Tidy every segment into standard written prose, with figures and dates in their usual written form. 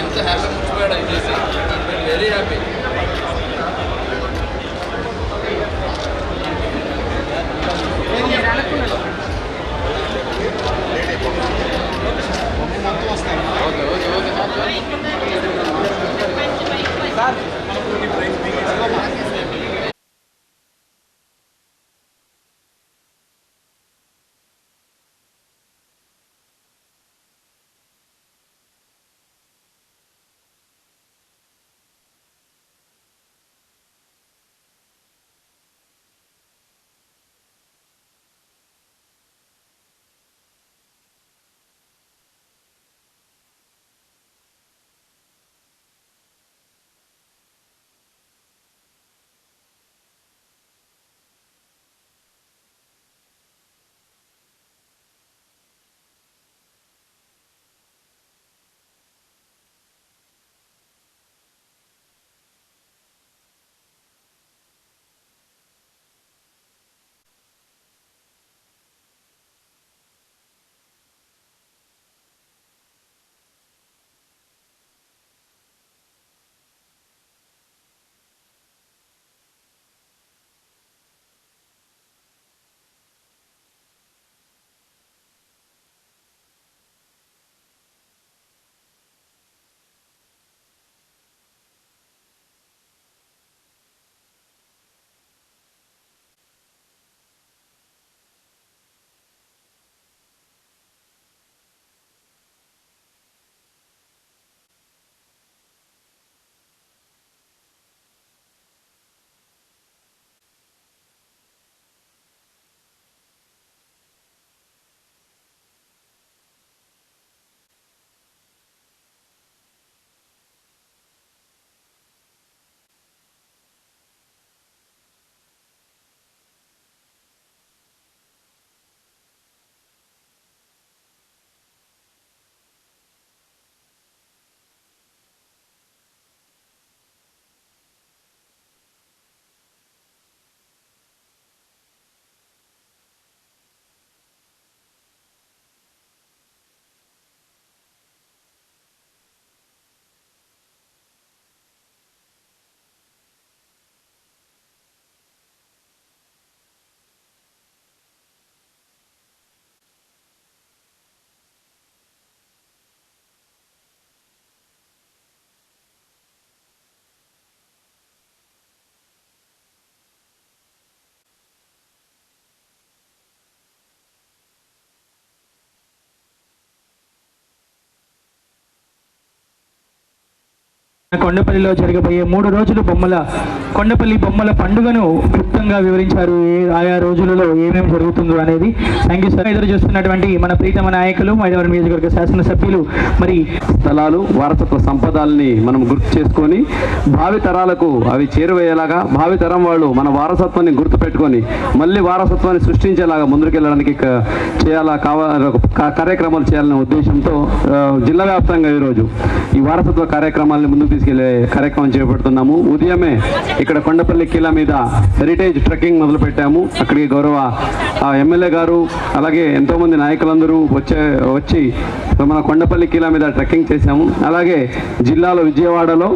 ఎంత హ్యాపీ ముచ్చిపోయాడు అని చేసి very happy. Okay okay okay sir కొండపల్లిలో జరగబోయే 3 రోజులు కొండపల్లి బొమ్మల పండుగను క్లుప్తంగా వివరించారు. ఆయా రోజులలో ఏమేమి జరుగుతుందో అనేది. Thank you sir. ఎదురు చూస్తున్నటువంటి మన ప్రీతమ నాయకులు మైలవరం నియోజకవర్గ శాసనసభ్యులు మరి స్థలాలు వారసత్వ సంపదాలని మనం గుర్తు చేసుకొని భావి తరాలకు అవి చేరువయ్యేలాగా భావి తరం వాళ్ళు మన వారసత్వాన్ని గుర్తుపెట్టుకొని మళ్ళీ వారసత్వాన్ని సృష్టించేలాగా ముందుకెళ్ళడానికి కార్యక్రమాలు చేయాలనే ఉద్దేశంతో జిల్లా వ్యాప్తంగా ఈరోజు ఈ వారసత్వ కార్యక్రమాలను ముందుకు తీసుకెళ్లే కార్యక్రమం చేపడుతున్నాము. ఉదయమే ఇక్కడ కొండపల్లి కిలా మీద హెరిటేజ్ ట్రెక్కింగ్ మొదలు పెట్టాము. అక్కడికి గౌరవ ఎమ్మెల్యే గారు అలాగే ఎంతోమంది నాయకులందరూ వచ్చి మన కొండపల్లి కిలా మీద ట్రెక్కింగ్ చేశాము. అలాగే జిల్లాలో విజయవాడలో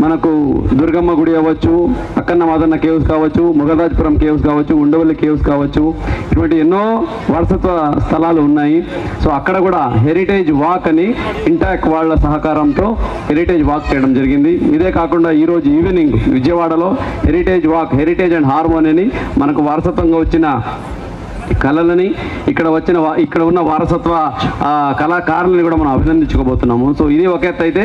మనకు దుర్గమ్మ గుడి అవ్వచ్చు, అక్కన్న మాదన్న కేవ్స్ కావచ్చు, మొగరాజపురం కేవ్స్ కావచ్చు, ఉండవల్లి కేవ్స్ కావచ్చు, ఇటువంటి ఎన్నో వారసత్వ స్థలాలు ఉన్నాయి. సో అక్కడ కూడా హెరిటేజ్ వాక్ అని ఇంటాక్ వాళ్ళ సహకారంతో హెరిటేజ్ వాక్ చేయడం జరిగింది. ఇదే కాకుండా ఈరోజు ఈవినింగ్ విజయవాడలో heritage walk, heritage and harmony అని మనకు వారసత్వంగా వచ్చిన కళలని ఇక్కడ ఉన్న వారసత్వ కళాకారులని కూడా మనం అభినందించుకోబోతున్నాము. సో ఇది ఒక ఎత్తు అయితే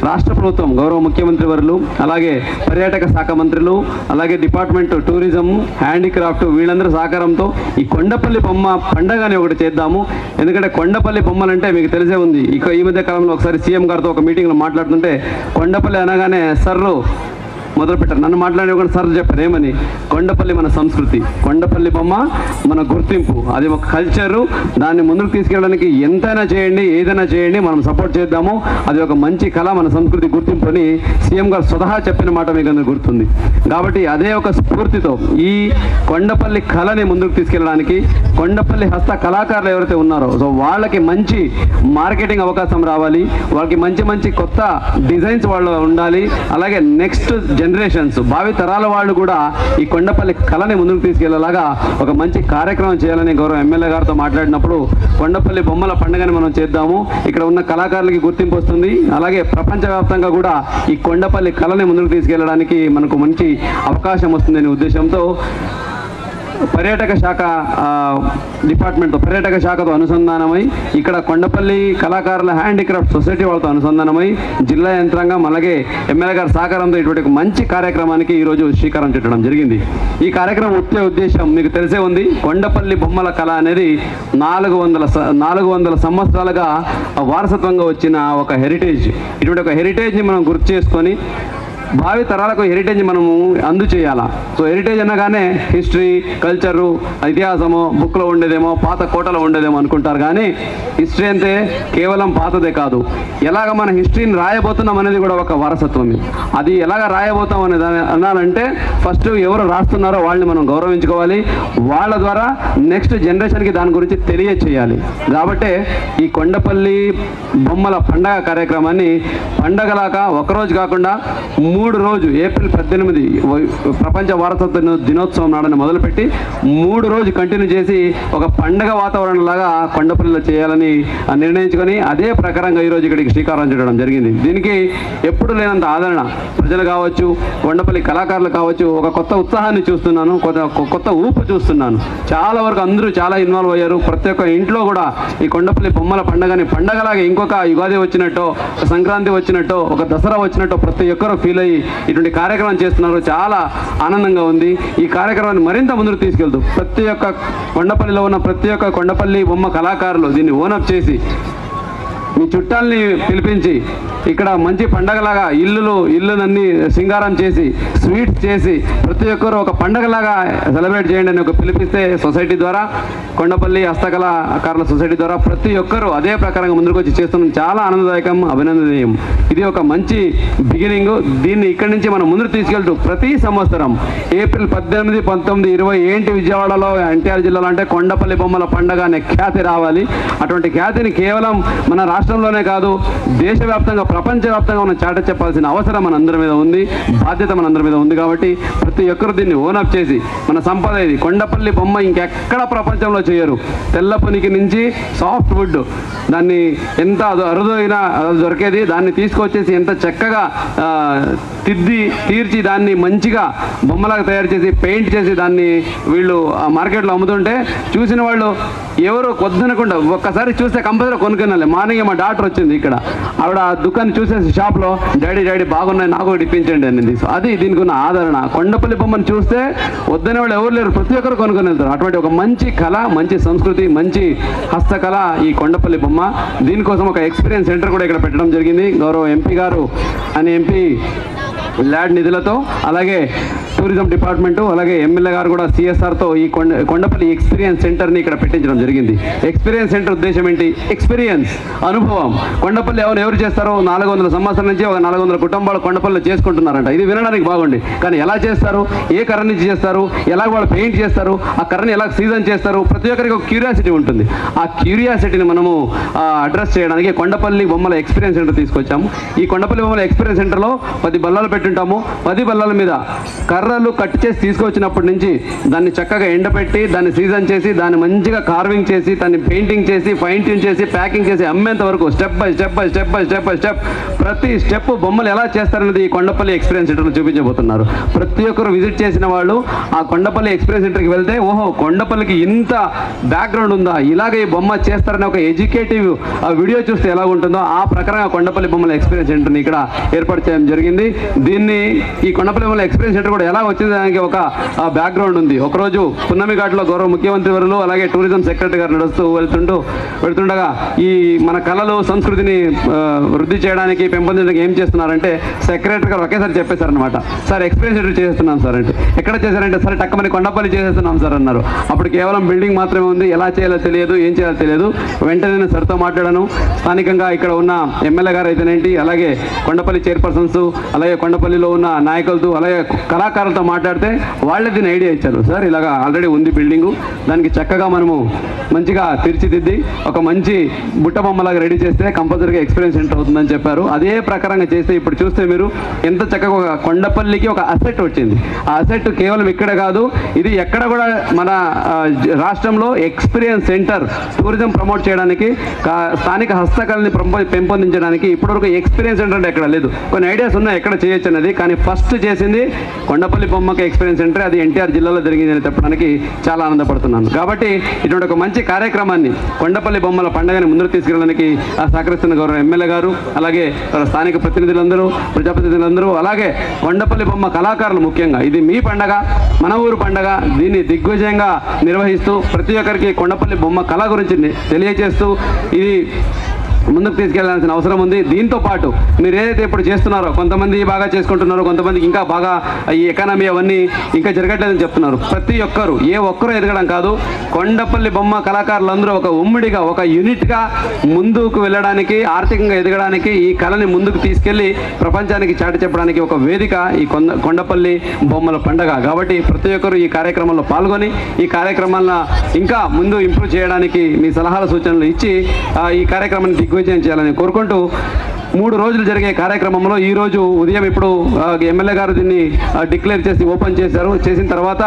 రాష్ట్ర ప్రభుత్వం గౌరవ ముఖ్యమంత్రి వర్యులు అలాగే పర్యాటక శాఖ మంత్రులు అలాగే డిపార్ట్మెంట్ టూరిజం హ్యాండీక్రాఫ్ట్ వీళ్ళందరూ సహకారంతో ఈ కొండపల్లి బొమ్మ పండగని ఒకటి చేద్దాము. ఎందుకంటే కొండపల్లి బొమ్మలంటే మీకు తెలిసే ఉంది. ఇక ఈ మధ్య కాలంలో ఒకసారి సీఎం గారితో ఒక మీటింగ్లో మాట్లాడుతుంటే కొండపల్లి అనగానే సర్రు మొదలుపెట్టారు. నన్ను మాట్లాడే ఒక సార్ చెప్పారు ఏమని, కొండపల్లి మన సంస్కృతి, కొండపల్లి బొమ్మ మన గుర్తింపు, అది ఒక కల్చరు, దాన్ని ముందుకు తీసుకెళ్ళడానికి ఎంతైనా చేయండి, ఏదైనా చేయండి, మనం సపోర్ట్ చేద్దాము, అది ఒక మంచి కళ, మన సంస్కృతి గుర్తింపు అని సీఎం గారు స్వతహా చెప్పిన మాట మీకు అందరికీ గుర్తుంది. కాబట్టి అదే ఒక స్ఫూర్తితో ఈ కొండపల్లి కళని ముందుకు తీసుకెళ్ళడానికి కొండపల్లి హస్త కళాకారులు ఎవరైతే ఉన్నారో సో వాళ్ళకి మంచి మార్కెటింగ్ అవకాశం రావాలి, వాళ్ళకి మంచి మంచి కొత్త డిజైన్స్ వాళ్ళు ఉండాలి. అలాగే నెక్స్ట్ జనరేషన్స్, భావి తరాల వాళ్ళు కూడా ఈ కొండపల్లి కళని ముందుకు తీసుకెళ్లేలాగా ఒక మంచి కార్యక్రమం చేయాలని గౌరవ ఎమ్మెల్యే గారితో మాట్లాడినప్పుడు కొండపల్లి బొమ్మల పండుగని మనం చేద్దాము, ఇక్కడ ఉన్న కళాకారులకి గుర్తింపు వస్తుంది, అలాగే ప్రపంచవ్యాప్తంగా కూడా ఈ కొండపల్లి కళని ముందుకు తీసుకెళ్ళడానికి మనకు మంచి అవకాశం వస్తుందనే ఉద్దేశంతో పర్యాటక శాఖ డిపార్ట్మెంట్తో, పర్యాటక శాఖతో అనుసంధానమై ఇక్కడ కొండపల్లి కళాకారుల హ్యాండీక్రాఫ్ట్ సొసైటీ వాళ్ళతో అనుసంధానమై జిల్లా యంత్రాంగం అలాగే ఎమ్మెల్యే గారి సహకారంతో ఇటువంటి మంచి కార్యక్రమానికి ఈరోజు శ్రీకారం చుట్టడం జరిగింది. ఈ కార్యక్రమం ముఖ్య ఉద్దేశం మీకు తెలిసే ఉంది, కొండపల్లి బొమ్మల కళ అనేది 400 సంవత్సరాలుగా వారసత్వంగా వచ్చిన ఒక హెరిటేజ్. ఇటువంటి ఒక హెరిటేజ్ని మనం గుర్తు చేసుకొని భావి తరాలకు హెరిటేజ్ మనము అందజేయాలా. సో హెరిటేజ్ అనగానే హిస్టరీ, కల్చరు, ఇతిహాసము బుక్లో ఉండేదేమో, పాత కోటలో ఉండేదేమో అనుకుంటారు. కానీ హిస్టరీ అంటే కేవలం పాతదే కాదు, ఎలాగ మన హిస్టరీని రాయబోతున్నాం అనేది కూడా ఒక వారసత్వం. అది ఎలాగ రాయబోతాం అనేది అన్నానంటే ఫస్ట్ ఎవరు రాస్తున్నారో వాళ్ళని మనం గౌరవించుకోవాలి, వాళ్ళ ద్వారా నెక్స్ట్ జనరేషన్కి దాని గురించి తెలియచేయాలి. కాబట్టి ఈ కొండపల్లి బొమ్మల పండగ కార్యక్రమాన్ని పండగలాగా ఒకరోజు కాకుండా 3 రోజు ఏప్రిల్ 18 ప్రపంచ వారసత్వ దినోత్సవం నాడని మొదలుపెట్టి 3 రోజు కంటిన్యూ చేసి ఒక పండగ వాతావరణం లాగా కొండపల్లిలో చేయాలని నిర్ణయించుకొని అదే ప్రకారంగా ఈరోజు ఇక్కడికి శ్రీకారం చుట్టడం జరిగింది. దీనికి ఎప్పుడు లేనంత ఆదరణ ప్రజలు కావచ్చు, కొండపల్లి కళాకారులు కావచ్చు, ఒక కొత్త ఉత్సాహాన్ని చూస్తున్నాను, కొత్త ఊపు చూస్తున్నాను. చాలా వరకు అందరూ చాలా ఇన్వాల్వ్ అయ్యారు. ప్రతి ఒక్క ఇంట్లో కూడా ఈ కొండపల్లి బొమ్మల పండగని పండగలాగా ఇంకొక యుగాది వచ్చినట్టో, సంక్రాంతి వచ్చినట్టో, ఒక దసరా వచ్చినట్టో ప్రతి ఒక్కరూ ఫీల్ అయ్యి ఇటువంటి కార్యక్రమం చేస్తున్నారు. చాలా ఆనందంగా ఉంది. ఈ కార్యక్రమాన్ని మరింత ముందుకు తీసుకెళ్తూ ప్రతి ఒక్క కొండపల్లిలో ఉన్న ప్రతి ఒక్క కొండపల్లి బొమ్మ కళాకారులు దీన్ని ఓనప్ చేసి మీ చుట్టాలని పిలిపించి ఇక్కడ మంచి పండగలాగా ఇల్లునన్నీ సింగారం చేసి స్వీట్స్ చేసి ప్రతి ఒక్కరు ఒక పండగలాగా సెలబ్రేట్ చేయండి అని ఒక పిలిపిస్తే సొసైటీ ద్వారా, కొండపల్లి హస్తకళాకారుల సొసైటీ ద్వారా ప్రతి ఒక్కరూ అదే ప్రకారంగా ముందుకు వచ్చి చేస్తున్నాం. చాలా ఆనందదాయకం, అభినందనీయం. ఇది ఒక మంచి బిగినింగ్. దీన్ని ఇక్కడి నుంచి మనం ముందుకు తీసుకెళ్తూ ప్రతి సంవత్సరం ఏప్రిల్ 18, 19, 20 ఏంటి విజయవాడలో ఎన్టీఆర్ జిల్లాలో అంటే కొండపల్లి బొమ్మల పండగ అనే ఖ్యాతి రావాలి. అటువంటి ఖ్యాతిని కేవలం మన రాష్ట్రంలోనే కాదు దేశవ్యాప్తంగా ప్రపంచవ్యాప్తంగా మనం చాట చెప్పాల్సిన అవసరం మనందరి మీద ఉంది, బాధ్యత మనందరి మీద ఉంది. కాబట్టి ప్రతి ఒక్కరు దీన్ని ఓనప్ చేసి మన సంపద ఇది. కొండపల్లి బొమ్మ ఇంకెక్కడ ప్రపంచంలో చేయరు. తెల్లపనికి నుంచి సాఫ్ట్ వుడ్ దాన్ని ఎంత అరుదైనా దొరికేది, దాన్ని తీసుకొచ్చేసి ఎంత చక్కగా తీర్చి దాన్ని మంచిగా బొమ్మలాగా తయారు చేసి పెయింట్ చేసి దాన్ని వీళ్ళు మార్కెట్లో అమ్ముతుంటే చూసిన వాళ్ళు ఎవరు కొద్దనకుండా ఒక్కసారి చూస్తే కంపల్సరీ కొనుక్కున్నాలి. మార్నింగ్ మా డాక్టర్ వచ్చింది ఇక్కడ, ఆవిడ ఆ దుకాణం చూసేసి షాప్లో డాడీ బాగున్నాయి నాకు ఒకటి ఇప్పించండి అనేది. అది దీనికి ఉన్న ఆదరణ. కొండపల్లి బొమ్మను చూస్తే వద్దనే వాళ్ళు ఎవరు లేరు, ప్రతి ఒక్కరు కొనుక్కొని వెళ్తారు. అటువంటి ఒక మంచి కళ, మంచి సంస్కృతి, మంచి హస్తకళ ఈ కొండపల్లి బొమ్మ. దీనికోసం ఒక ఎక్స్పీరియన్స్ సెంటర్ కూడా ఇక్కడ పెట్టడం జరిగింది. గౌరవ ఎంపీ గారు అని ఎంపీ ల్యాడ్ నిధులతో, అలాగే టూరిజం డిపార్ట్మెంటు, అలాగే ఎమ్మెల్యే గారు కూడా సిఎస్ఆర్తో ఈ కొండపల్లి ఎక్స్పీరియన్స్ సెంటర్ని ఇక్కడ పెట్టించడం జరిగింది. ఎక్స్పీరియన్స్ సెంటర్ ఉద్దేశం ఏంటి? ఎక్స్పీరియన్స్, అనుభవం. కొండపల్లి ఎవరు చేస్తారో 400 సంవత్సరాల నుంచి ఒక 400 కుటుంబాలు కొండపల్లిలో చేసుకుంటున్నారంట. ఇది వినడానికి బాగుంది, కానీ ఎలా చేస్తారు, ఏ కర్ర నుంచి చేస్తారు, ఎలా వాళ్ళు పెయింట్ చేస్తారు, ఆ కర్రని ఎలా సీజన్ చేస్తారు, ప్రతి ఒక్కరికి ఒక క్యూరియాసిటీ ఉంటుంది. ఆ క్యూరియాసిటీని మనము అడ్రస్ చేయడానికి కొండపల్లి బొమ్మల ఎక్స్పీరియన్స్ సెంటర్ తీసుకొచ్చాము. ఈ కొండపల్లి బొమ్మల ఎక్స్పీరియన్స్ సెంటర్లో 10 బల్లాలు పెట్టుంటాము. 10 బల్లాల మీద కర్రలు కట్ చేసి తీసుకొచ్చినప్పటి నుంచి దాన్ని చక్కగా ఎండపెట్టి దాన్ని సీజన్ చేసి దాన్ని మంచిగా కార్వింగ్ చేసి దాన్ని పెయింటింగ్ చేసి ఫైన్ ట్యూన్ చేసి ప్యాకింగ్ చేసి అమ్మేంత వరకు స్టెప్ బై స్టెప్ ప్రతి స్టెప్ బొమ్మలు ఎలా చేస్తారనేది ఈ కొండపల్లి ఎక్స్పీరియన్స్ సెంటర్లో చూపించబోతున్నారు. ప్రతి ఒక్కరు విజిట్ చేసిన వాళ్ళు ఆ కొండపల్లి ఎక్స్పీరియన్స్ సెంటర్కి వెళ్తే ఓహో కొండపల్లికి ఇంత బ్యాక్గ్రౌండ్ ఉందా, ఇలాగే ఈ బొమ్మ చేస్తారని ఒక ఎడ్యుకేటివ్ వీడియో చూస్తే ఎలా ఉంటుందో ఆ ప్రకారంగా కొండపల్లి బొమ్మల ఎక్స్పీరియన్స్ సెంటర్ని ఇక్కడ ఏర్పాటు చేయడం జరిగింది. దీన్ని ఈ కొండపల్లి బొమ్మల ఎక్స్పీరియన్స్ సెంటర్ కూడా ఎలా వచ్చింది దానికి ఒక బ్యాక్గ్రౌండ్ ఉంది. ఒకరోజు పున్నమి ఘాట్లో గౌరవ ముఖ్యమంత్రి వర్యులు అలాగే టూరిజం సెక్రటరీ గారు వెళ్తుండగా ఈ మన కళలు సంస్కృతిని వృద్ధి చేయడానికి పెంపొందించడానికి ఏం చేస్తున్నారంటే సెక్రటరీ గారు ఒకేసారి చెప్పేశారనమాట. సార్ ఎక్స్పీరియన్స్ ఇంటర్వ్యూ చేస్తున్నాం సార్ అంటే, ఎక్కడ చేశారంటే సరే టక్కమని కొండపల్లి చేసేస్తున్నాం సార్ అన్నారు. అప్పుడు కేవలం బిల్డింగ్ మాత్రమే ఉంది, ఎలా చేయాలో తెలియదు, ఏం చేయాలో తెలియదు. వెంటనే నేను సార్తో మాట్లాడాను. స్థానికంగా ఇక్కడ ఉన్న ఎమ్మెల్యే గారు అయితేనేంటి, అలాగే కొండపల్లి చైర్పర్సన్స్, అలాగే కొండపల్లిలో ఉన్న నాయకులతో అలాగే కళాకారులతో మాట్లాడితే వాళ్ళే దీన్ని ఐడియా ఇచ్చారు. సార్ ఇలాగా ఆల్రెడీ ఉంది బిల్డింగు, దానికి చక్కగా మనము మంచిగా తీర్చిదిద్ది ఒక మంచి బుట్ట బొమ్మలాగా రెడీ చేస్తే కంపల్సరీగా ఎక్స్పీరియన్స్ సెంటర్ అవుతుందని చెప్పారు. అదే ప్రకారంగా చేస్తే ఇప్పుడు చూస్తే మీరు ఎంత చక్కగా ఒక కొండపల్లికి ఒక అసెట్ వచ్చింది. ఆ అసెట్ కేవలం ఇక్కడ కాదు, ఇది ఎక్కడ కూడా మన రాష్ట్రంలో ఎక్స్పీరియన్స్ సెంటర్ టూరిజం ప్రమోట్ చేయడానికి, స్థానిక హస్తకళని పెంపొందించడానికి ఇప్పటివరకు ఎక్స్పీరియన్స్ సెంటర్ అంటే ఎక్కడ లేదు. కొన్ని ఐడియాస్ ఉన్నాయి ఎక్కడ చేయొచ్చు అనేది, కానీ ఫస్ట్ చేసింది కొండపల్లి బొమ్మకి ఎక్స్పీరియన్స్ సెంటర్. అది ఎన్టీఆర్ జిల్లాలో జరిగిందని చెప్పడానికి చాలా ఆనందపడుతున్నాను. కాబట్టి ఇటువంటి ఒక మంచి కార్యక్రమాన్ని కొండపల్లి బొమ్మల పండుగని ముందుకు తీసుకెళ్ళడానికి సహకరిస్తున్న గౌరవ ఎమ్మెల్యే గారు, అలాగే స్థానిక ప్రతినిధులందరూ, ప్రజాప్రతినిధులందరూ, అలాగే కొండపల్లి బొమ్మ కళాకారులు ముఖ్యంగా ఇది మీ పండగ, మన ఊరు పండగ, దీన్ని దిగ్విజయంగా నిర్వహిస్తూ ప్రతి ఒక్కరికి కొండపల్లి బొమ్మ కళ గురించి తెలియజేస్తూ ఇది ముందుకు తీసుకెళ్లాల్సిన అవసరం ఉంది. దీంతో పాటు మీరు ఏదైతే ఇప్పుడు చేస్తున్నారో, కొంతమంది బాగా చేసుకుంటున్నారో, కొంతమందికి ఇంకా బాగా ఈ ఎకానమీ అవన్నీ ఇంకా జరగట్లేదని చెప్తున్నారు. ప్రతి ఒక్కరు ఒక్కరు ఎదగడం కాదు, కొండపల్లి బొమ్మ కళాకారులందరూ ఒక ఉమ్మడిగా ఒక యూనిట్గా ముందుకు వెళ్ళడానికి, ఆర్థికంగా ఎదగడానికి, ఈ కళని ముందుకు తీసుకెళ్లి ప్రపంచానికి చాటి చెప్పడానికి ఒక వేదిక ఈ కొండపల్లి బొమ్మల పండగ. కాబట్టి ప్రతి ఒక్కరు ఈ కార్యక్రమంలో పాల్గొని ఈ కార్యక్రమాలను ఇంకా ముందు ఇంప్రూవ్ చేయడానికి మీ సలహాల సూచనలు ఇచ్చి ఈ కార్యక్రమాన్ని దిగ్విజయం చేయాలని కోరుకుంటూ 3 రోజులు జరిగే కార్యక్రమంలో ఈరోజు ఉదయం ఇప్పుడు ఎమ్మెల్యే గారు దీన్ని డిక్లేర్ చేసి ఓపెన్ చేశారు. చేసిన తర్వాత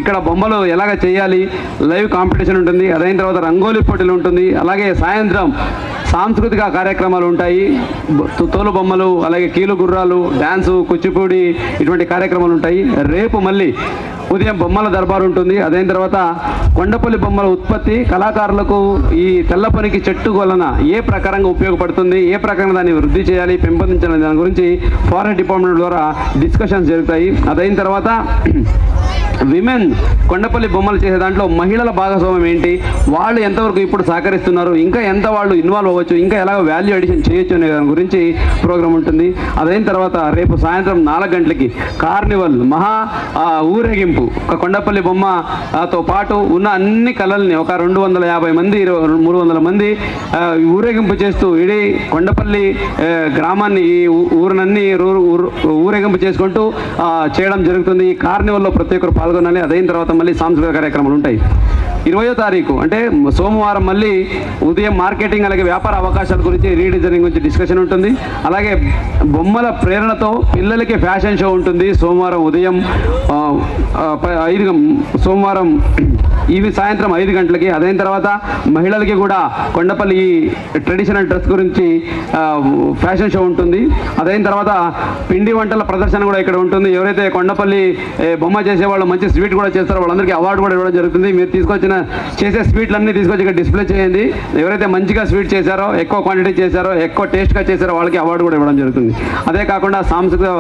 ఇక్కడ బొమ్మలు ఎలాగ చేయాలి, లైవ్ కాంపిటీషన్ ఉంటుంది, అదైన తర్వాత రంగోలీ పోటీలు ఉంటుంది, అలాగే సాయంత్రం సాంస్కృతిక కార్యక్రమాలు ఉంటాయి, తోలు బొమ్మలు, అలాగే కీలు గుర్రాలు, డ్యాన్సు, కూచిపూడి ఇటువంటి కార్యక్రమాలు ఉంటాయి. రేపు మళ్ళీ ఉదయం బొమ్మల దర్బారు ఉంటుంది. అదైన తర్వాత కొండపల్లి బొమ్మల ఉత్పత్తి కళాకారులకు ఈ తెల్ల పనికి చెట్టు వలన ఏ ప్రకారంగా ఉపయోగపడుతుంది, ఏ ప్రకారంగా దాన్ని వృద్ధి చేయాలి, పెంపొందించాలి, దాని గురించి ఫారెస్ట్ డిపార్ట్మెంట్ ద్వారా డిస్కషన్స్ జరుగుతాయి. అదైన తర్వాత విమెన్ కొండపల్లి బొమ్మలు చేసే దాంట్లో మహిళల భాగస్వామ్యం ఏంటి, వాళ్ళు ఎంతవరకు ఇప్పుడు సహకరిస్తున్నారు, ఇంకా ఎంత వాళ్ళు ఇన్వాల్వ్ అవ్వచ్చు, ఇంకా ఎలా వాల్యూ అడిషన్ చేయొచ్చు అనే దాని గురించి ప్రోగ్రామ్ ఉంటుంది. అదైన తర్వాత రేపు సాయంత్రం 4 గంటలకి కార్నివల్ మహా ఊరేగింపు, ఒక కొండపల్లి బొమ్మతో పాటు ఉన్న అన్ని కళల్ని ఒక 250 మంది 300 మంది ఊరేగింపు చేస్తూ ఇడీ కొండపల్లి గ్రామాన్ని, ఈ ఊరినన్ని ఊరేగింపు చేసుకుంటూ చేయడం జరుగుతుంది. ఈ కార్నివల్లో ప్రతి ఒక్కరు పాల్గొనాలి. అదైన తర్వాత మళ్ళీ సాంస్కృతిక కార్యక్రమాలు ఉంటాయి. 20వ తారీఖు అంటే సోమవారం మళ్ళీ ఉదయం మార్కెటింగ్ అలాగే వ్యాపార అవకాశాల గురించి, రీడిజైనింగ్ గురించి డిస్కషన్ ఉంటుంది. అలాగే బొమ్మల ప్రేరణతో పిల్లలకి ఫ్యాషన్ షో ఉంటుంది సోమవారం ఉదయం సోమవారం సాయంత్రం 5 గంటలకి. అదైన తర్వాత మహిళలకి కూడా కొండపల్లి ట్రెడిషనల్ డ్రెస్ గురించి ఫ్యాషన్ షో ఉంటుంది. అదైన తర్వాత పిండి వంటల ప్రదర్శన కూడా ఇక్కడ ఉంటుంది. ఎవరైతే కొండపల్లి బొమ్మ చేసేవాళ్ళు మంచి స్వీట్ కూడా చేస్తారో వాళ్ళందరికీ అవార్డు కూడా ఇవ్వడం జరుగుతుంది. మీరు చేసే స్వీట్లన్నీ తీసుకొచ్చి ఇక్కడ డిస్ప్లే చేయండి. ఎవరైతే మంచిగా స్వీట్ చేశారో, ఎక్కువ క్వాంటిటీ చేశారో, ఎక్కువ టేస్ట్గా చేశారో వాళ్ళకి అవార్డు కూడా ఇవ్వడం జరుగుతుంది. అదే కాకుండా సాంస్కృతిక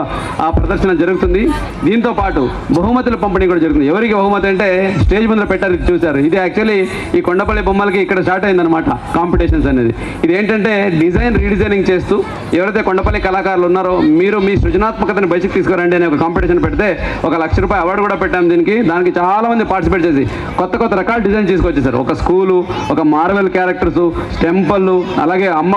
ప్రదర్శన జరుగుతుంది. దీంతో పాటు బహుమతుల పంపిణీ కూడా జరుగుతుంది. ఎవరికి బహుమతి అంటే స్టేజ్ ముందర పెట్టారు, చూశారు. ఇది యాక్చువల్లీ ఈ కొండపల్లి బొమ్మలకి ఇక్కడ స్టార్ట్ అయిందనమాట కాంపిటీషన్స్ అనేది. ఇది ఏంటంటే రీడిజైనింగ్ చేస్తూ ఎవరైతే కొండపల్లి కళాకారులు ఉన్నారో మీరు మీ సృజనాత్మకతను బయటకు తీసుకురండి అనే ఒక కాంపిటీషన్ పెడితే ₹1,00,000 అవార్డు కూడా పెట్టాము దానికి చాలా మంది పార్టిసిపేట్ చేసి కొత్త రకాల డిజైన్ తీసుకొచ్చేసారు. ఒక స్కూలు, ఒక మార్వెల్ క్యారెక్టర్స్, టెంపుల్, అలాగే అమ్మ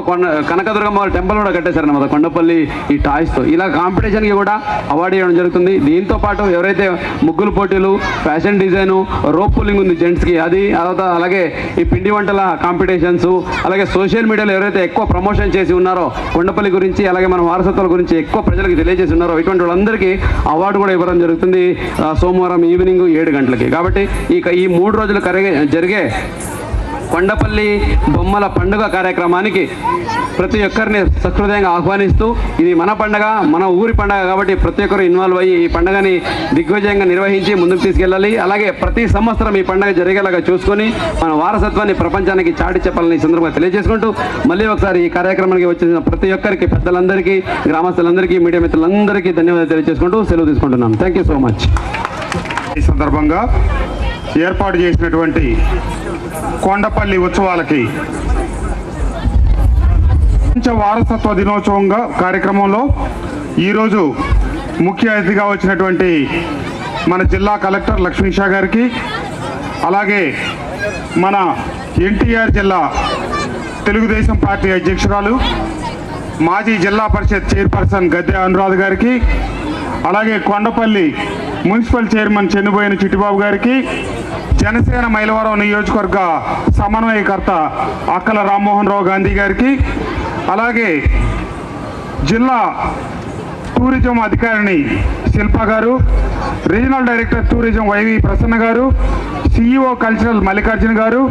కనకదుర్గమ్మ టెంపుల్ కూడా కట్టేశారు అన్నమాట కొండపల్లి ఈ టాయ్స్తో. ఇలా కాంపిటీషన్కి కూడా అవార్డు ఇవ్వడం జరుగుతుంది. దీంతో పాటు ఎవరైతే ముగ్గులు పోటీలు, ఫ్యాషన్ డిజైను, రోప్ పుల్లింగ్ ఉంది జెంట్స్కి, అది అలాగే ఈ పిండి వంటల కాంపిటీషన్స్, అలాగే సోషల్ మీడియాలో ఎవరైతే ఎక్కువ ప్రమోషన్ చేసి ఉన్నారో కొండపల్లి గురించి, అలాగే మన వారసత్వాల గురించి ఎక్కువ ప్రజలకు తెలియజేసి ఉన్నారో ఇటువంటి వాళ్ళందరికీ అవార్డు కూడా ఇవ్వడం జరుగుతుంది సోమవారం ఈవినింగ్ 7 గంటలకి. కాబట్టి ఈ 3 రోజులు జరిగే కొండపల్లి బొమ్మల పండుగ కార్యక్రమానికి ప్రతి ఒక్కరిని సహృదయంగా ఆహ్వానిస్తూ, ఇది మన పండుగ, మన ఊరి పండుగ కాబట్టి ప్రతి ఒక్కరు ఇన్వాల్వ్ అయ్యి ఈ పండుగని దిగ్విజయంగా నిర్వహించి ముందుకు తీసుకెళ్ళాలి. అలాగే ప్రతి సంవత్సరం ఈ పండుగ జరిగేలాగా చూసుకొని మన వారసత్వాన్ని ప్రపంచానికి చాటి చెప్పాలని ఈ సందర్భంగా తెలియజేసుకుంటూ, మళ్ళీ ఒకసారి ఈ కార్యక్రమానికి వచ్చిన ప్రతి ఒక్కరికి, పెద్దలందరికీ, గ్రామస్తులందరికీ, మీడియా మిత్రులందరికీ ధన్యవాదాలు తెలియజేసుకుంటూ సెలవు తీసుకుంటున్నాం. Thank you so much. ఈ సందర్భంగా ఏర్పాటు చేసినటువంటి కొండపల్లి ఉత్సవాలకి ప్రపంచ వారసత్వ దినోత్సవంగా కార్యక్రమంలో ఈరోజు ముఖ్య అతిథిగా వచ్చినటువంటి మన జిల్లా కలెక్టర్ లక్ష్మీషా గారికి, అలాగే మన ఎన్టీఆర్ జిల్లా తెలుగుదేశం పార్టీ అధ్యక్షురాలు, మాజీ జిల్లా పరిషత్ చైర్పర్సన్ గద్దె అనురాధ గారికి, అలాగే కొండపల్లి మున్సిపల్ చైర్మన్ చెన్నుబోయిన చిట్టిబాబు గారికి, జనసేన మైలవరం నియోజకవర్గ సమన్వయకర్త అక్కల రామ్మోహన్ రావు గాంధీ గారికి, అలాగే జిల్లా టూరిజం అధికారిని శిల్ప గారు, regional director tourism Y V Prasanna గారు, సిఇఓ కల్చరల్ మల్లికార్జున గారు,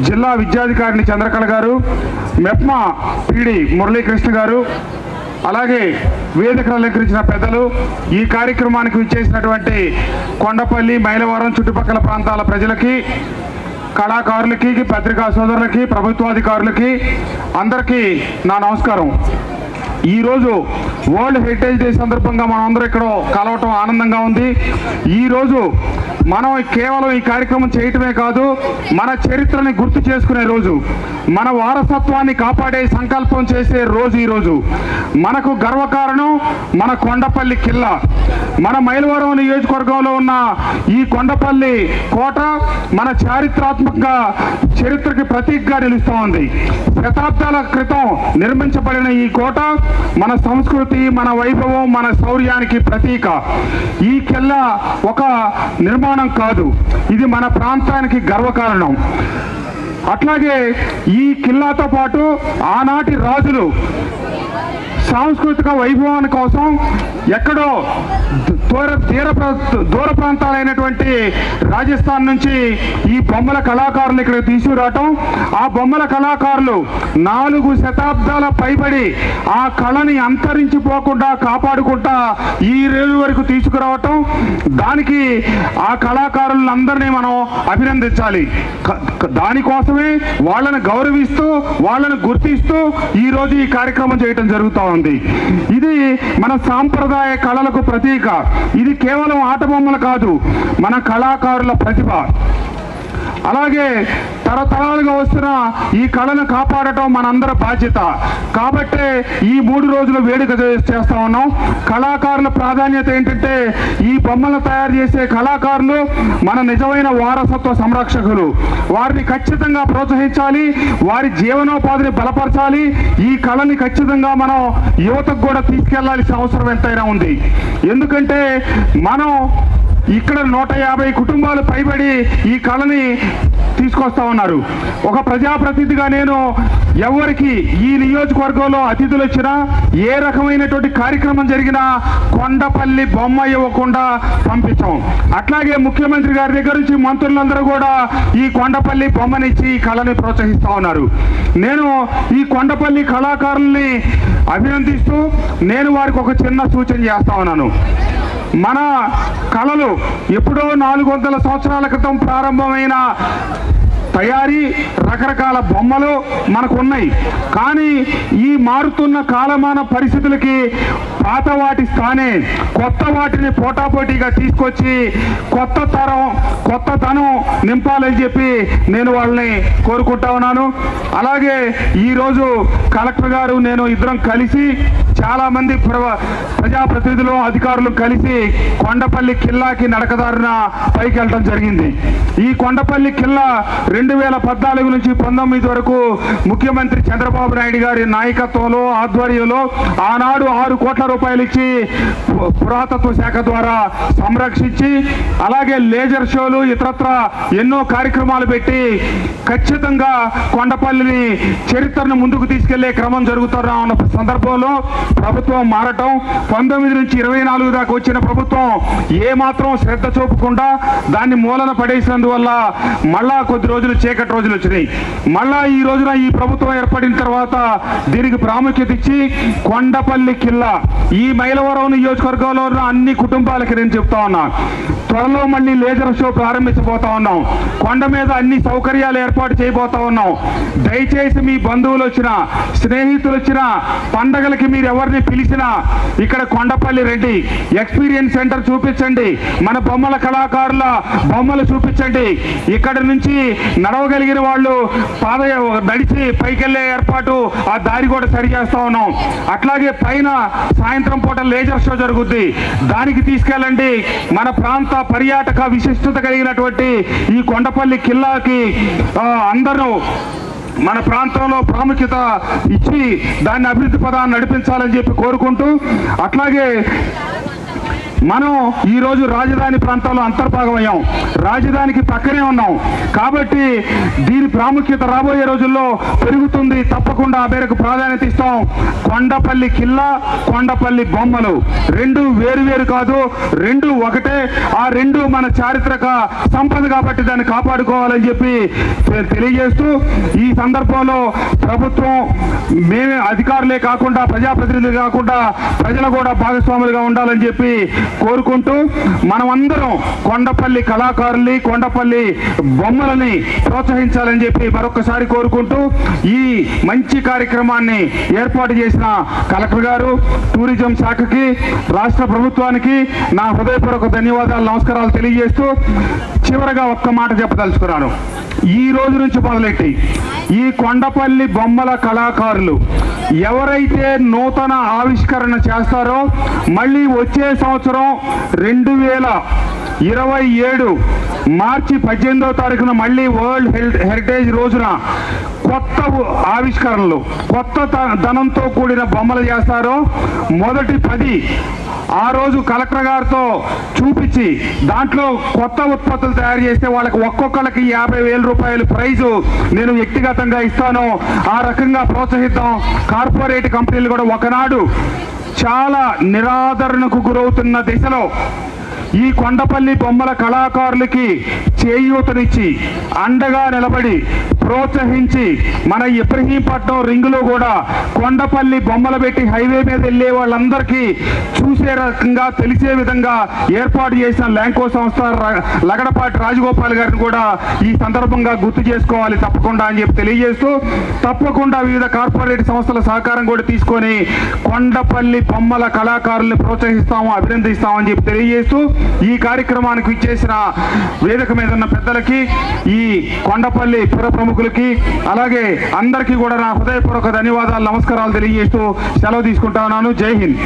జిల్లా విద్యాధికారిని చంద్రకళ గారు, మెప్మా పిడి మురళీకృష్ణ గారు, అలాగే వేదికను అలంకరించిన పెద్దలు, ఈ కార్యక్రమానికి విచ్చేసినటువంటి కొండపల్లి, మైలవరం చుట్టుపక్కల ప్రాంతాల ప్రజలకి, కళాకారులకి, పత్రికా సోదరులకి, ప్రభుత్వాధికారులకి అందరికీ నా నమస్కారం. ఈరోజు వరల్డ్ హెరిటేజ్ డే సందర్భంగా మనం అందరూ ఇక్కడ కలవటం ఆనందంగా ఉంది. ఈరోజు మనం కేవలం ఈ కార్యక్రమం చేయటమే కాదు, మన చరిత్రని గుర్తు చేసుకునే రోజు, మన వారసత్వాన్ని కాపాడే సంకల్పం చేసే రోజు ఈరోజు. మనకు గర్వకారణం మన కొండపల్లి కిల్లా. మన మైలవరం నియోజకవర్గంలో ఉన్న ఈ కొండపల్లి కోట మన చారిత్రాత్మకంగా చరిత్రకి ప్రతీకగా నిలుస్తూ ఉంది. శతాబ్దాల క్రితం నిర్మించబడిన ఈ కోట మన సంస్కృతి, మన వైభవం, మన శౌర్యానికి ప్రతీక. ఈ కిల్లా ఒక నిర్మాణం కాదు, ఇది మన ప్రాంతానికి గర్వకారణం. అట్లాగే ఈ కిల్లాతో పాటు ఆనాటి రాజులు సాంస్కృతిక వైభవాన్ని కోసం ఎక్కడో దూర ప్రాంతాలైనటువంటి రాజస్థాన్ నుంచి ఈ బొమ్మల కళాకారులు ఇక్కడ తీసుకురావటం, ఆ బొమ్మల కళాకారులు 4 శతాబ్దాల పైబడి ఆ కళని అంతరించిపోకుండా కాపాడుకుంటా ఈ రోజు వరకు తీసుకురావటం, దానికి ఆ కళాకారులందరినీ మనం అభినందించాలి. దానికోసమే వాళ్ళని గౌరవిస్తూ, వాళ్ళని గుర్తిస్తూ ఈరోజు ఈ కార్యక్రమం చేయటం జరుగుతూ ఉంది. ఇది మన సాంప్రదాయ కళలకు ప్రతీక. ఇది కేవలం ఆట బొమ్మలు కాదు, మన కళాకారుల ప్రతిభ. అలాగే తరతరాలుగా వస్తున్న ఈ కళను కాపాడటం మనందరి బాధ్యత. కాబట్టే ఈ 3 రోజులు వేడుక చేస్తా ఉన్నాం. కళాకారుల ప్రాధాన్యత ఏంటంటే, ఈ బొమ్మలను తయారు చేసే కళాకారులు మన నిజమైన వారసత్వ సంరక్షకులు. వారిని ఖచ్చితంగా ప్రోత్సహించాలి, వారి జీవనోపాధిని బలపరచాలి. ఈ కళని ఖచ్చితంగా మనం యువతకు కూడా తీసుకెళ్లాల్సిన అవసరం ఎంతైనా ఉంది. ఎందుకంటే మనం ఇక్కడ 150 కుటుంబాలు పైబడి ఈ కళని తీసుకొస్తా ఉన్నారు. ఒక ప్రజాప్రతినిధిగా నేను ఎవరికి ఈ నియోజకవర్గంలో అతిథులు వచ్చినా, ఏ రకమైనటువంటి కార్యక్రమం జరిగినా కొండపల్లి బొమ్మ ఇవ్వకుండా పంపించాం. అట్లాగే ముఖ్యమంత్రి గారి దగ్గర నుంచి మంత్రులందరూ కూడా ఈ కొండపల్లి బొమ్మనిచ్చి ఈ కళని ప్రోత్సహిస్తూ ఉన్నారు. నేను ఈ కొండపల్లి కళాకారుల్ని అభినందిస్తూ నేను వారికి ఒక చిన్న సూచన చేస్తా ఉన్నాను. మన కళలు ఎప్పుడో 400 సంవత్సరాల క్రితం ప్రారంభమైన తయారీ రకరకాల బొమ్మలు మనకు ఉన్నాయి. కానీ ఈ మారుతున్న కాలమాన పరిస్థితులకి పాత వాటి స్థానే కొత్త వాటిని పోటాపోటీగా తీసుకొచ్చి కొత్తతనం నింపాలని చెప్పి నేను వాళ్ళని కోరుకుంటా ఉన్నాను. అలాగే ఈరోజు కలెక్టర్ గారు నేను ఇద్దరం కలిసి చాలామంది ప్రజాప్రతినిధులు అధికారులు కలిసి కొండపల్లి కిల్లాకి నడకదారున పైకి వెళ్ళడం జరిగింది. ఈ కొండపల్లి కిల్లా 2014 నుంచి 19 వరకు ముఖ్యమంత్రి చంద్రబాబు నాయుడు గారి నాయకత్వంలో ఆధ్వర్యంలో ఆనాడు 6 కోట్ల రూపాయలు ఇచ్చి పురాతత్వ శాఖ ద్వారా సంరక్షించి, అలాగే లేజర్ షోలు ఇతరత్ర ఎన్నో కార్యక్రమాలు పెట్టి ఖచ్చితంగా కొండపల్లిని చరిత్రను ముందుకు తీసుకెళ్లే క్రమం జరుగుతున్న ఉన్న సందర్భంలో ప్రభుత్వం మారటం, 19 నుంచి 24 దాకా వచ్చిన ప్రభుత్వం ఏమాత్రం శ్రద్ధ చూపకుండా దాన్ని మూలన పడేసినందువల్ల మళ్ళా కొద్ది రోజులు చీకటి రోజులు వచ్చినాయి. మళ్ళా ఈ రోజున ఈ ప్రభుత్వం ఏర్పడిన తర్వాత దీనికి ప్రాముఖ్యత ఇచ్చి కొండపల్లి కిల్లా ఈ మైలవరం నియోజకవర్గంలో ఉన్న అన్ని కుటుంబాలకి నేను చెప్తా ఉన్నా, త్వరలో మళ్ళీ లేజర్ షో ప్రారంభించబోతా ఉన్నాం. కొండ మీద అన్ని సౌకర్యాలు ఏర్పాటు చేయబోతా ఉన్నాం. దయచేసి మీ బంధువులు వచ్చినా, స్నేహితులు వచ్చినా, పండగలకి మీరు ఎవరిని పిలిచినా ఇక్కడ కొండపల్లి రెడ్డి ఎక్స్పీరియన్స్ సెంటర్ చూపించండి, మన బొమ్మల కళాకారుల బొమ్మలు చూపించండి. ఇక్కడ నుంచి నడవగలిగిన వాళ్ళు నడిచి పైకెళ్లే ఏర్పాటు ఆ దారి కూడా సరి చేస్తా ఉన్నాం. అట్లాగే పైన సాయంత్రం పూట లేజర్ షో జరుగుద్ది, దానికి తీసుకెళ్ళండి. మన ప్రాంత పర్యాటక విశిష్టత కలిగినటువంటి ఈ కొండపల్లి కిల్లాకి అందరూ మన ప్రాంతంలో ప్రాముఖ్యత ఇచ్చి దాన్ని అభివృద్ధి పదాన్ని నడిపించాలని చెప్పి కోరుకుంటూ, అట్లాగే మనం ఈరోజు రాజధాని ప్రాంతాల్లో అంతర్భాగమయ్యాం, రాజధానికి పక్కనే ఉన్నాం కాబట్టి దీని ప్రాముఖ్యత రాబోయే రోజుల్లో పెరుగుతుంది. తప్పకుండా ఆ మేరకు ప్రాధాన్యత ఇస్తాం. కొండపల్లి కిల్లా, కొండపల్లి బొమ్మలు రెండు వేరు కాదు, రెండు ఒకటే. ఆ రెండు మన చారిత్రక సంపద కాబట్టి దాన్ని కాపాడుకోవాలని చెప్పి తెలియజేస్తూ, ఈ సందర్భంలో ప్రభుత్వం మేమే అధికారులే కాకుండా, ప్రజాప్రతినిధులు కాకుండా ప్రజలు కూడా భాగస్వాములుగా ఉండాలని చెప్పి కోరుకుంటూ, మనమందరం కొండపల్లి కళాకారుల్ని, కొండపల్లి బొమ్మలని ప్రోత్సహించాలని చెప్పి మరొకసారి కోరుకుంటూ, ఈ మంచి కార్యక్రమాన్ని ఏర్పాటు చేసిన కలెక్టర్ గారు, టూరిజం శాఖకి, రాష్ట్ర ప్రభుత్వానికి నా హృదయపూర్వక ధన్యవాదాలు, నమస్కారాలు తెలియజేస్తూ చివరగా ఒక్క మాట చెప్పదలుచుకున్నాను. ఈ రోజు నుంచి మొదలెట్టి ఈ కొండపల్లి బొమ్మల కళాకారులు ఎవరైతే నూతన ఆవిష్కరణ చేస్తారో మళ్ళీ వచ్చే సంవత్సరం 2027 మార్చి 18వ తారీఖున మళ్ళీ వరల్డ్ హెరిటేజ్ రోజున కొత్త ఆవిష్కరణలు, కొత్త ధనంతో కూడిన బొమ్మలు చేస్తారో మొదటి 10 ఆ రోజు కలెక్టర్ గారితో చూపించి దాంట్లో కొత్త ఉత్పత్తులు తయారు చేస్తే వాళ్ళకి ఒక్కొక్కరికి 50,000 రూపాయలు ప్రైజు నేను వ్యక్తిగతంగా ఇస్తాను. ఆ రకంగా ప్రోత్సహిద్దాం. కార్పొరేట్ కంపెనీలు కూడా ఒకనాడు చాలా నిరాదరణకు గురవుతున్న దిశలో ఈ కొండపల్లి బొమ్మల కళాకారులకి చేయూతనిచ్చి అండగా నిలబడి ప్రోత్సహించి మన ఇబ్రహీంపట్నం రింగులో కూడా కొండపల్లి బొమ్మలు పెట్టి హైవే మీద వెళ్ళే వాళ్ళందరికీ చూసే రకంగా తెలిసే విధంగా ఏర్పాటు చేసిన ల్యాంకో సంస్థ లగడపాటి రాజగోపాల్ గారిని కూడా ఈ సందర్భంగా గుర్తు చేసుకోవాలి తప్పకుండా అని చెప్పి తెలియజేస్తూ, తప్పకుండా వివిధ కార్పొరేట్ సంస్థల సహకారం కూడా తీసుకొని కొండపల్లి బొమ్మల కళాకారుల్ని ప్రోత్సహిస్తాము, అభినందిస్తామని చెప్పి తెలియజేస్తూ, ఈ కార్యక్రమానికి ఇచ్చేసిన వేదిక మీద ఉన్న పెద్దలకి, ఈ కొండపల్లి పుర ప్రముఖులకి, అలాగే అందరికీ కూడా నా హృదయపూర్వక ధన్యవాదాలు, నమస్కారాలు తెలియజేస్తూ సెలవు తీసుకుంటా ఉన్నాను. జై హింద్.